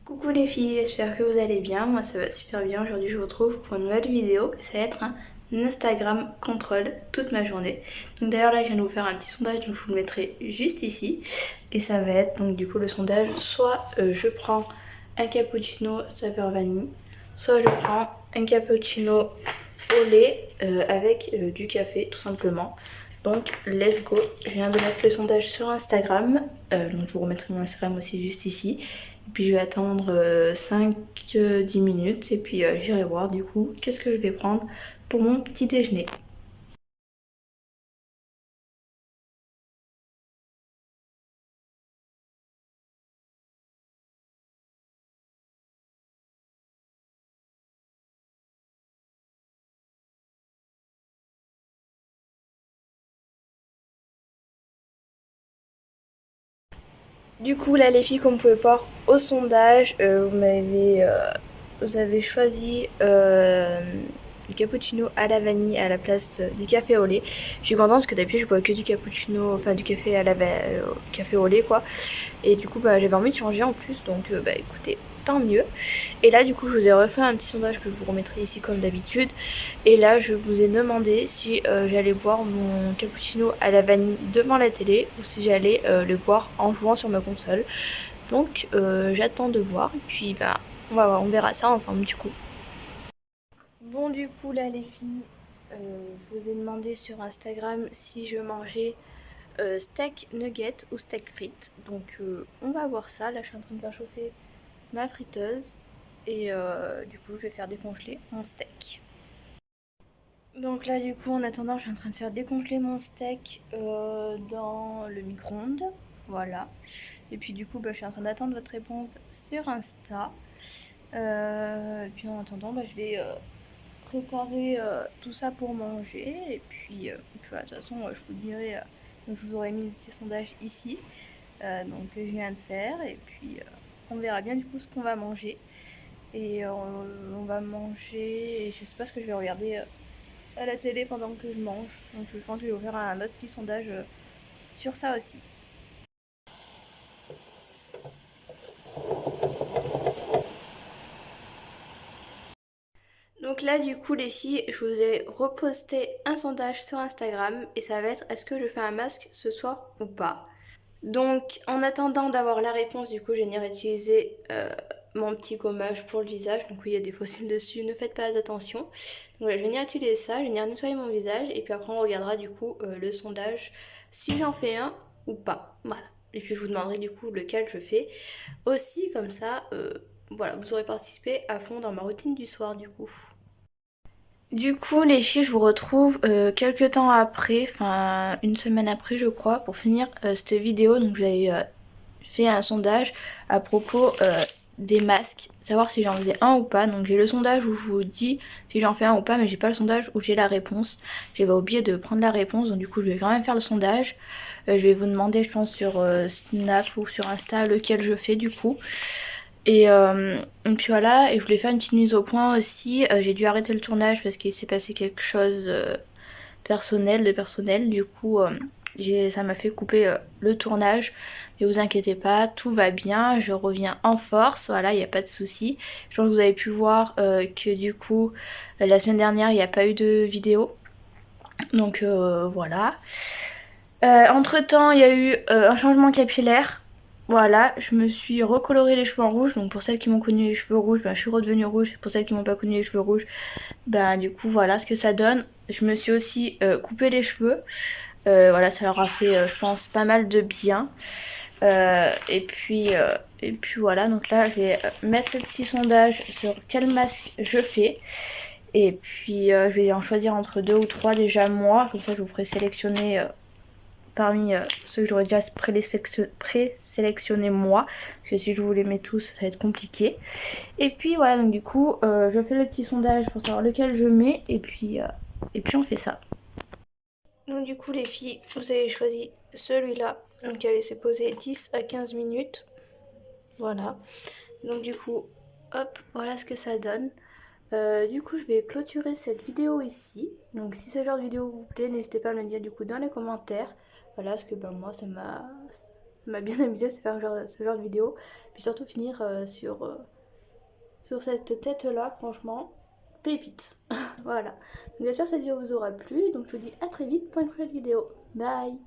Coucou les filles, j'espère que vous allez bien. Moi ça va super bien. Aujourd'hui je vous retrouve pour une nouvelle vidéo. Ça va être un Instagram contrôle toute ma journée. Donc d'ailleurs là je viens de vous faire un petit sondage, donc je vous le mettrai juste ici. Et ça va être donc du coup le sondage, soit je prends un cappuccino saveur vanille, soit je prends un cappuccino au lait avec du café tout simplement. Donc let's go, je viens de mettre le sondage sur Instagram, donc je vous remettrai mon Instagram aussi juste ici. Et puis je vais attendre 5-10 minutes et puis j'irai voir du coup qu'est-ce que je vais prendre pour mon petit déjeuner. Du coup là les filles, comme vous pouvez voir au sondage, vous avez choisi du cappuccino à la vanille à la place du café au lait. Je suis contente parce que d'habitude je bois que du cappuccino, enfin du café café au lait quoi. Et du coup bah j'avais envie de changer en plus, donc bah écoutez, tant mieux. Et là du coup je vous ai refait un petit sondage que je vous remettrai ici comme d'habitude. Et là je vous ai demandé si j'allais boire mon cappuccino à la vanille devant la télé ou si j'allais le boire en jouant sur ma console. Donc j'attends de voir et puis bah on verra ça ensemble du coup. Bon du coup là les filles, je vous ai demandé sur Instagram si je mangeais steak nugget ou steak frites. Donc on va voir ça. Là je suis en train de faire chauffer ma friteuse et du coup je vais faire décongeler mon steak. Donc là du coup en attendant je suis en train de faire décongeler mon steak dans le micro-ondes. Voilà. Et puis du coup bah, je suis en train d'attendre votre réponse sur Insta. Et puis en attendant bah, je vais préparer tout ça pour manger. Et puis voilà, de toute façon je vous dirai, donc je vous aurais mis le petit sondage ici. Donc je viens de faire. Et puis on verra bien du coup ce qu'on va manger. Et on va manger. Et je sais pas ce que je vais regarder à la télé pendant que je mange. Donc je pense que je vais vous faire un autre petit sondage sur ça aussi. Donc là du coup les filles, je vous ai reposté un sondage sur Instagram et ça va être: est-ce que je fais un masque ce soir ou pas? Donc en attendant d'avoir la réponse, du coup je viens utiliser mon petit gommage pour le visage. Donc oui, il y a des fossiles dessus, ne faites pas attention. Donc voilà, je vais venir utiliser ça, je vais venir nettoyer mon visage et puis après on regardera du coup le sondage, si j'en fais un ou pas. Voilà. Et puis je vous demanderai du coup lequel je fais aussi, comme ça voilà, vous aurez participé à fond dans ma routine du soir du coup. Du coup, les filles, je vous retrouve quelques temps après, enfin une semaine après, je crois, pour finir cette vidéo. Donc, j'avais fait un sondage à propos des masques, savoir si j'en faisais un ou pas. Donc, j'ai le sondage où je vous dis si j'en fais un ou pas, mais j'ai pas le sondage où j'ai la réponse. J'avais oublié de prendre la réponse, donc du coup, je vais quand même faire le sondage. Je vais vous demander, je pense, sur Snap ou sur Insta lequel je fais du coup. Et puis voilà, et je voulais faire une petite mise au point aussi. J'ai dû arrêter le tournage parce qu'il s'est passé quelque chose personnel. Du coup, ça m'a fait couper le tournage. Mais vous inquiétez pas, tout va bien. Je reviens en force. Voilà, il n'y a pas de souci. Je pense que vous avez pu voir que du coup, la semaine dernière, il n'y a pas eu de vidéo. Donc voilà. Entre-temps, il y a eu un changement capillaire. Voilà, je me suis recoloré les cheveux en rouge. Donc pour celles qui m'ont connu les cheveux rouges, je suis redevenue rouge. Pour celles qui m'ont pas connu les cheveux rouges, du coup voilà ce que ça donne. Je me suis aussi coupé les cheveux. Voilà, ça leur a fait, je pense, pas mal de bien. Et puis voilà, donc là je vais mettre le petit sondage sur quel masque je fais. Et puis je vais en choisir entre deux ou trois déjà moi. Comme ça je vous ferai sélectionner parmi ceux que j'aurais déjà présélectionné moi, parce que si je vous les mets tous ça va être compliqué. Et puis voilà, donc du coup je fais le petit sondage pour savoir lequel je mets et puis on fait ça. Donc du coup les filles, vous avez choisi celui-là, donc elle s'est posée 10 à 15 minutes. Voilà, donc du coup hop, voilà ce que ça donne. Du coup, je vais clôturer cette vidéo ici. Donc, si ce genre de vidéo vous plaît, n'hésitez pas à me le dire du coup dans les commentaires. Voilà, parce que ben, moi, ça m'a bien amusé de faire ce genre de vidéo. Puis surtout finir sur cette tête-là, franchement, pépite. Voilà. Donc, j'espère que cette vidéo vous aura plu. Donc, je vous dis à très vite pour une prochaine vidéo. Bye!